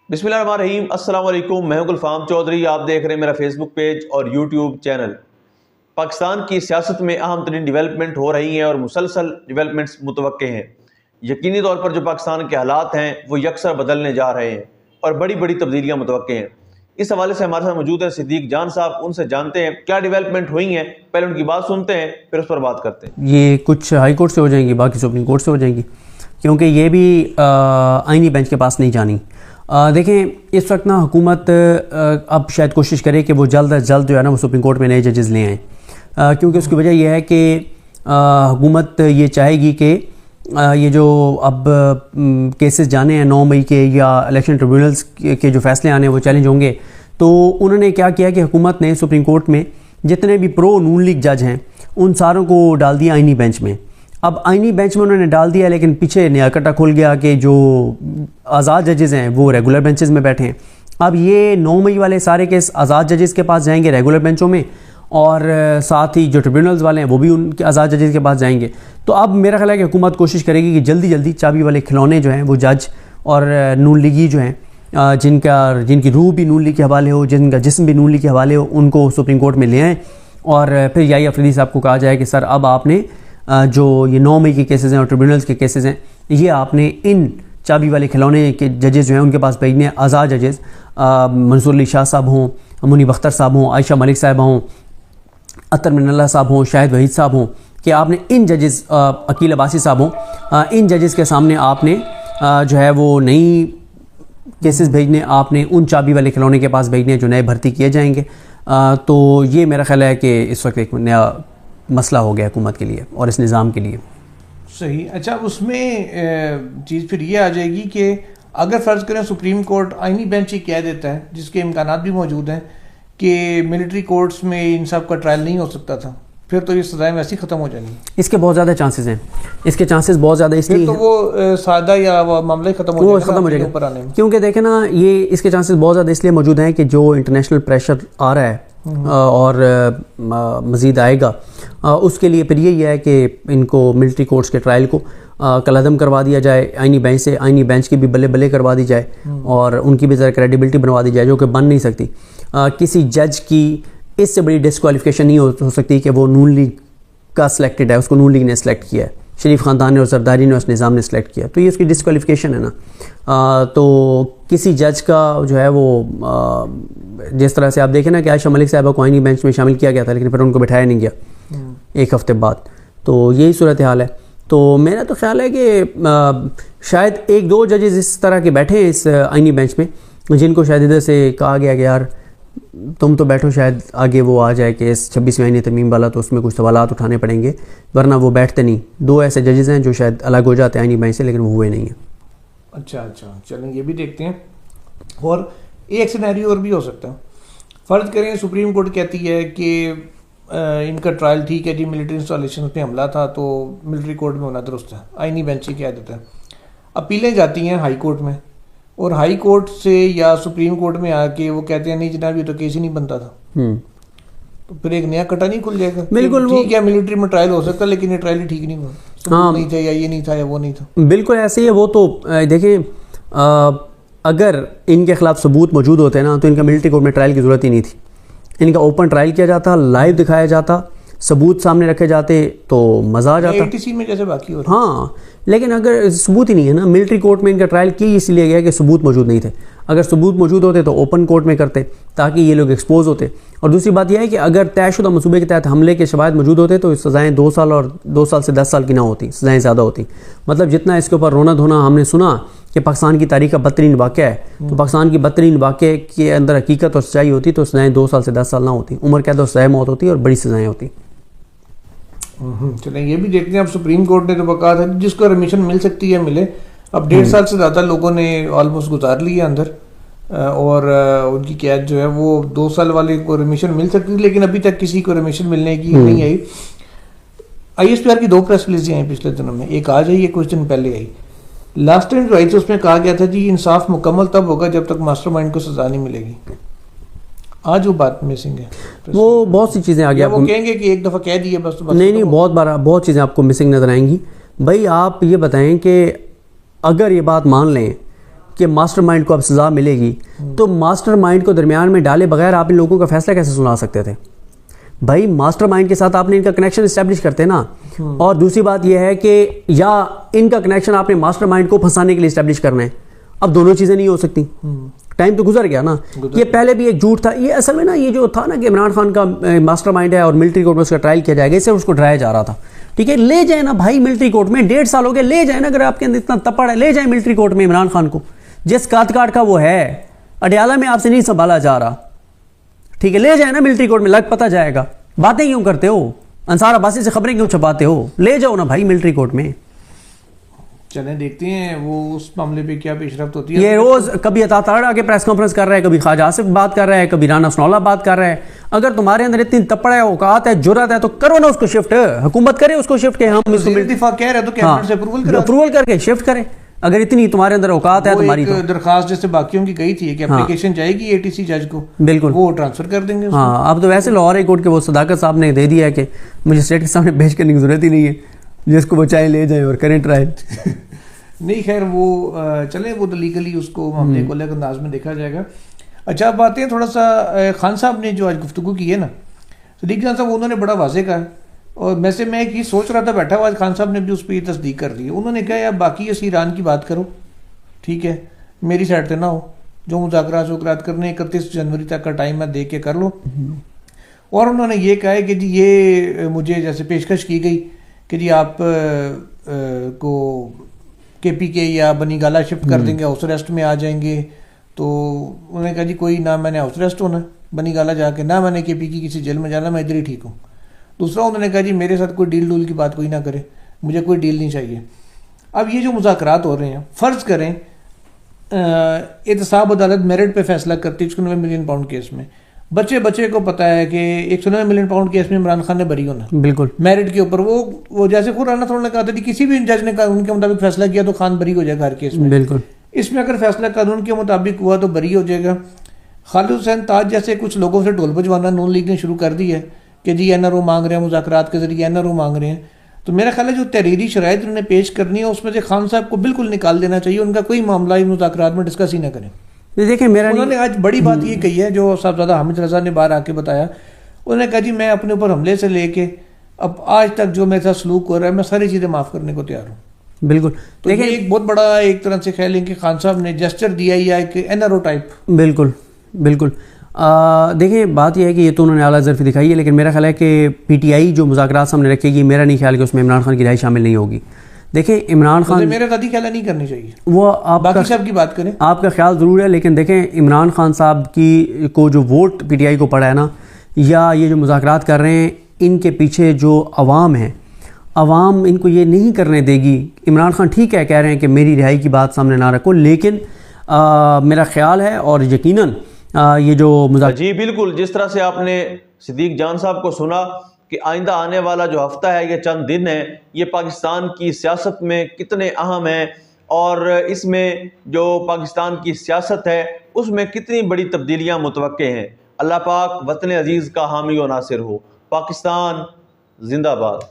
बिस्मिल्लाहिर्रहमानिर्रहीम, अस्सलाम वालेकुम। मैं हूं गुलफाम चौधरी। आप देख रहे हैं मेरा फेसबुक पेज और यूट्यूब चैनल। पाकिस्तान की सियासत में अहम तरीन डेवलपमेंट हो रही हैं और मुसलसल डेवलपमेंट्स मुतवक्के हैं। यकीनी तौर पर जो पाकिस्तान के हालात हैं वो यकसर बदलने जा रहे हैं और बड़ी बड़ी तब्दीलियाँ मुतवक्के हैं। इस हवाले से हमारे साथ मौजूद हैं सिद्दीक जान साहब। उनसे जानते हैं क्या डेवलपमेंट हुई हैं, पहले उनकी बात सुनते हैं फिर उस पर बात करते हैं। ये कुछ हाई कोर्ट से हो जाएंगी, बाकी सुप्रीम कोर्ट से हो जाएंगी, क्योंकि ये भी आईनी बेंच के पास नहीं जानी। देखें, इस वक्त ना हुकूमत अब शायद कोशिश करे कि वो जल्द अज जल्द जो है ना वो सुप्रीम कोर्ट में नए जजेस ले आएँ, क्योंकि उसकी वजह यह है कि हुकूमत ये चाहेगी कि ये जो अब केसेस जाने हैं 9 मई के या इलेक्शन ट्रिब्यूनल्स के जो फैसले आने हैं वो चैलेंज होंगे। तो उन्होंने क्या किया कि हुकूमत ने सुप्रीम कोर्ट में जितने भी प्रो नून लीग जज हैं उन सारों को डाल दिया आईनी बेंच में। अब आईनी बेंच में उन्होंने डाल दिया, लेकिन पीछे नया कट्टा खुल गया कि जो आज़ाद जजेस हैं वो रेगुलर बेंचेस में बैठे हैं। अब ये 9 मई वाले सारे केस आज़ाद जजेस के पास जाएंगे रेगुलर बेंचों में, और साथ ही जो ट्रिब्यूनल्स वाले हैं वो भी उनके आज़ाद जजेस के पास जाएंगे। तो अब मेरा ख्याल है कि हुकूमत कोशिश करेगी कि जल्दी जल्दी चाबी वाले खिलौने जो हैं वो जज और नून लीगी जो हैं, जिनकी रूह भी नून लीग के हवाले हो, जिनका जिस्म भी नून लीग के हवाले हो, उनको सुप्रीम कोर्ट में ले आएँ। और फिर याही अफरीदी साहब को कहा जाए कि सर अब आपने जो ये 9 मई के केसेस हैं और ट्रिब्यूनल्स के केसेस हैं, ये आपने इन चाबी वाले खिलौने के जजेस जो हैं उनके पास भेजने हैं। आज़ाद जजेस मंसूर अली शाह साहब हों, मुनीब अख्तर साहब हों, आयशा मलिक साहब हों, अतर मिनल्ला साहब हों, शाहिद वहीद साहब हों, कि आपने इन जजेस, अकील अब्बासी साहब हों, इन जजेस के सामने आपने जो है वो नई केसेस भेजने, आपने उन चाबी वाले खिलौने के पास भेजने जो नए भर्ती किए जाएंगे। तो ये मेरा ख्याल है कि इस वक्त एक नया मसला हो गया हुकूमत के लिए और इस निज़ाम के लिए। सही। अच्छा, उसमें चीज़ फिर ये आ जाएगी कि अगर फ़र्ज़ करें सुप्रीम कोर्ट आईनी बेंच ही कह देता है, जिसके इम्कानात भी मौजूद हैं कि मिलिट्री कोर्ट्स में इन सब का ट्रायल नहीं हो सकता था, फिर तो ये सज़ाएं वैसे ही ख़त्म हो जाएंगी। इसके बहुत ज़्यादा चांसेस हैं, इसके चांसेस बहुत ज़्यादा इसलिए तो वो सादा या मामला ख़त्म हो जाएगा ऊपर आने में। क्योंकि देखें ना, ये इसके चांसेस बहुत ज़्यादा इसलिए मौजूद हैं कि जो इंटरनेशनल प्रेशर आ रहा है और मज़ीद आएगा, उसके लिए फिर यही है कि इनको मिलिट्री कोर्ट्स के ट्रायल को कलअदम करवा दिया जाए आईनी बेंच से, आईनी बेंच की भी बल्ले बल्ले करवा दी जाए और उनकी भी ज़रा क्रेडिबिलिटी बनवा दी जाए, जो कि बन नहीं सकती। किसी जज की इससे बड़ी डिस्क्वालिफिकेशन नहीं हो सकती कि वो नून लीग का सिलेक्टेड है, उसको नून लीग ने सेलेक्ट किया है, शरीफ ख़ानदान ने और सरदारी ने उस निज़ाम ने सेलेक्ट किया, तो ये उसकी डिस्क्वालिफिकेशन है ना। तो किसी जज का जो है वो जिस तरह से आप देखें ना कि आयशा मलिक साहिबा को आईनी बेंच में शामिल किया गया था, लेकिन फिर उनको बिठाया नहीं गया एक हफ़्ते बाद, तो यही सूरत हाल है। तो मेरा तो ख्याल है कि शायद 1-2 जजेस इस तरह के बैठे हैं इस आईनी बेंच में, जिनको शायद इधर से कहा गया कि यार तुम तो बैठो, शायद आगे वो आ जाए कि इस 26वीं आईनी तरमीम वाला, तो उसमें कुछ सवालात उठाने पड़ेंगे, वरना वो बैठते नहीं। 2 ऐसे जजेस हैं जो शायद अलग हो जाते हैं आईनी बेंच से, लेकिन वो हुए नहीं हैं। अच्छा, चलें ये भी देखते हैं। और एक सिनेरियो और भी हो सकता है। फ़र्ज़ करें सुप्रीम कोर्ट कहती है कि इनका ट्रायल ठीक है जी, मिलिट्री इंस्टॉलेशन पे हमला था तो मिलिट्री कोर्ट में होना दुरुस्त है, आईनी बेंच ही कह देता है। अपीलें जाती हैं हाई कोर्ट में, और हाई कोर्ट से या सुप्रीम कोर्ट में आके वो कहते हैं नहीं जनाब ये तो केस ही नहीं बनता था, तो फिर एक नया कटा नहीं खुल जाएगा। बिल्कुल ठीक है, मिलिट्री में ट्रायल हो सकता है, लेकिन ये ट्रायल ही ठीक नहीं हुआ, हाँ, नहीं था या ये नहीं था या वो नहीं था। बिल्कुल ऐसे ही है वो। तो देखें, अगर इनके खिलाफ सबूत मौजूद होते हैं ना तो इनका मिलिट्री कोर्ट में ट्रायल की ज़रूरत ही नहीं थी। इनका ओपन ट्रायल किया जाता, लाइव दिखाया जाता, सबूत सामने रखे जाते तो मज़ा आ जाता, ATC में जैसे बाकी हो रहा है। हाँ, लेकिन अगर सबूत ही नहीं है ना, मिलिट्री कोर्ट में इनका ट्रायल की इसलिए गया कि सबूत मौजूद नहीं थे। अगर सबूत मौजूद होते तो ओपन कोर्ट में करते ताकि ये लोग एक्सपोज होते। और दूसरी बात यह है कि अगर तयशुदा मंसूबे के तहत हमले के शवाहिद मौजूद होते तो सज़ाएँ 2 साल और 2 साल से 10 साल की ना होती, सज़ाएँ ज़्यादा होती। मतलब जितना इसके ऊपर रोना धोना हमने सुना कि पाकिस्तान की तारीख का बदतरीन वाक़या है, तो पाकिस्तान की बदतरीन वाक़े के अंदर हकीकत और सच्चाई होती तो सज़ाएँ 2 साल से 10 साल ना होती, उम्र कैद और सज़ाए मौत होती और बड़ी सज़ाएँ होती। चलें ये भी देखते हैं। अब सुप्रीम कोर्ट ने तो बका था जिसको रिमिशन मिल सकती है मिले। अब 1.5 साल से ज़्यादा लोगों ने ऑलमोस्ट गुजार ली है अंदर, और उनकी कैद जो है वो 2 साल वाले को रिमिशन मिल सकती थी, लेकिन अभी तक किसी को रिमिशन मिलने की नहीं आई। ISPR की 2 प्रेस रिलीजें आई पिछले दिनों में, एक आज आई, कुछ दिन पहले आई। लास्ट टाइम जो आई थी उसमें कहा गया था जी इंसाफ मुकम्मल तब होगा जब तक मास्टरमाइंड को सजा नहीं मिलेगी। आज वो बात मिसिंग है, वो बहुत सी चीज़ें आगे वो कहेंगे कि एक दफ़ा कह दिए बस, नहीं, बहुत चीज़ें आपको मिसिंग नज़र आएंगी। भाई आप ये बताएं कि अगर ये बात मान लें कि मास्टरमाइंड को अब सज़ा मिलेगी, तो मास्टरमाइंड को दरमियान में डाले बगैर आप इन लोगों का फैसला कैसे सुना सकते थे? भाई मास्टरमाइंड के साथ आपने इनका कनेक्शन इस्टेब्लिश करते ना। और दूसरी बात यह है कि या इनका कनेक्शन आपने मास्टरमाइंड को फंसाने के लिए इस्टेब्लिश करना है। अब दोनों चीज़ें नहीं हो सकती, टाइम तो गुजर गया ना। ये पहले भी एक झूठ था। ये असल में ना ये जो था ना कि इमरान खान का मास्टरमाइंड है और मिलिट्री कोर्ट में उसका ट्रायल किया जाएगा, इससे उसको डराया जा रहा था। ठीक है, ले जाए ना भाई मिलिट्री कोर्ट में, 1.5 साल हो गए, ले जाए ना। अगर आपके अंदर इतना तपड़ है, ले जाए मिलिट्री कोर्ट में इमरान खान को। जिस काट का वो है अडयाला में आपसे नहीं संभाला जा रहा, ठीक है, ले जाए ना मिलिट्री कोर्ट में, लग पता जाएगा। बातें क्यों करते हो? अंसार अब्बासी से खबरें क्यों छपाते हो? ले जाओ ना भाई मिलिट्री कोर्ट में। चलें देखते हैं वो उस मामले पे क्या पेशरफ्त होती है। ये रोज कभी अता ताड़ आके प्रेस कॉन्फ्रेंस कर रहा है, कभी ख्वाजा आसिफ बात कर रहा है, कभी राना सनौला बात कर रहा है। अगर तुम्हारे अंदर इतनी तपड़ है, औकात है, जुर्रत है, तो करो ना उसको शिफ्ट। हुकूमत करे उसको शिफ्ट के हम वज़ीर दिफा कह रहे हैं तो कैबिनेट से अप्रूवल करके शिफ्ट करें। अगर इतनी तुम्हारे अंदर औकात है तुम्हारी, तो दरखास्त जैसे बाकियों की गई थी कि एप्लीकेशन जाएगी एटीसी जज को, बिल्कुल वो ट्रांसफर कर देंगे। हाँ, अब तो वैसे लाहौर हाई कोर्ट के वो सदाकत साहब ने दे दिया है कि मुझे स्टेट के सामने पेश करने की जरूरत ही नहीं है, जिसको वो चाहे ले जाए और करें ट्रायल। नहीं खैर वो चले, वो तो लीगली उसको मामले को अलग अंदाज में देखा जाएगा। अच्छा अब आते हैं थोड़ा सा खान साहब ने जो आज गुफ्तगू की है ना, सदीक जान साहब उन्होंने बड़ा वाजे कहा। और वैसे मैं एक ही सोच रहा था बैठा हुआ, आज खान साहब ने भी उस पर ये तस्दीक कर दी है। उन्होंने कहा यार बाकी इस ईरान की बात करो, ठीक है, मेरी साइड से ना हो, जो मुज़ाकरात करने 31 जनवरी तक का टाइम है दे के कर लो। और उन्होंने ये कहा है कि जी ये मुझे जैसे पेशकश की गई कि जी आप को KPK या बनी गाला शिफ्ट कर देंगे, हाउस अरेस्ट में आ जाएंगे। तो उन्होंने कहा जी कोई ना मैंने हाउस अरेस्ट होना बनी गाला जाके, ना मैंने KPK किसी जेल में जाना, मैं इधर ही ठीक हूँ। दूसरा उन्होंने कहा जी मेरे साथ कोई डील की बात कोई ना करे, मुझे कोई डील नहीं चाहिए। अब ये जो मुज़ाकरात हो रहे हैं, फ़र्ज़ करें एहतसाब अदालत मेरिट पे फैसला करती है 109 मिलियन पाउंड केस में, बच्चे को पता है कि 109 मिलियन पाउंड केस में इमरान खान ने बरी होना, बिल्कुल मेरिट के ऊपर। वो जैसे खुद राना थोड़ा ने कहा था कि किसी भी जज ने उनके मुताबिक फैसला किया तो खान बरी हो जाएगा हर केस में, बिल्कुल। इसमें अगर फैसला कानून के मुताबिक हुआ तो बरी हो जाएगा। खालिद हुसैन ताज जैसे कुछ लोगों से ढोल बजवाना नून लीग ने शुरू कर दी है कि जी NRO मांग रहे हैं, मुज़ाकरात के जरिए NRO मांग रहे हैं। तो मेरा ख्याल है जो तहरीरी शराइत उन्होंने पेश करनी है उसमें से खान साहब को बिल्कुल निकाल देना चाहिए, उनका कोई मामला इन मुज़ाकरात में डिस्कस ही ना करें। देखिए मेरा उन्होंने आज बड़ी बात ये कही है जो साहबजादा हामिद रजा ने बाहर आके बताया। उन्होंने कहा जी मैं अपने ऊपर हमले से लेके अब आज तक जो मेरे साथ सलूक हो रहा है मैं सारी चीज़ें माफ़ करने को तैयार हूँ। बिल्कुल, तो ये एक बहुत बड़ा एक तरह से ख्याल है कि खान साहब ने जेस्चर दिया या एक NRO टाइप। बिल्कुल बिल्कुल। देखिए बात यह है कि ये तो उन्होंने आला ज़र्फ़ी दिखाई है, लेकिन मेरा ख्याल है कि PTI जो मुज़ाकरात सामने रखेगी, मेरा नहीं ख्याल कि उसमें इमरान खान की राय शामिल नहीं होगी। देखिए इमरान खान, मेरा दादी ख्याल नहीं करनी चाहिए, वो आपका साहब की बात करें, आपका ख्याल ज़रूर है, लेकिन देखें इमरान खान साहब की को जो वोट PTI को पड़ा है ना, या ये जो मुज़ाकरात कर रहे हैं, इनके पीछे जो अवाम है, अवाम इनको ये नहीं करने देगी। इमरान खान ठीक है कह रहे हैं कि मेरी रिहाई की बात सामने ना रखो, लेकिन मेरा ख्याल है और यकीनन ये जो जी बिल्कुल, जिस तरह से आपने सिद्दीक जान साहब को सुना कि आइंदा आने वाला जो हफ्ता है, ये चंद दिन है, ये पाकिस्तान की सियासत में कितने अहम है और इसमें जो पाकिस्तान की सियासत है उसमें कितनी बड़ी तब्दीलियां मुतवक्के हैं। अल्लाह पाक वतन अजीज़ का हामी और नासिर हो। पाकिस्तान जिंदाबाद।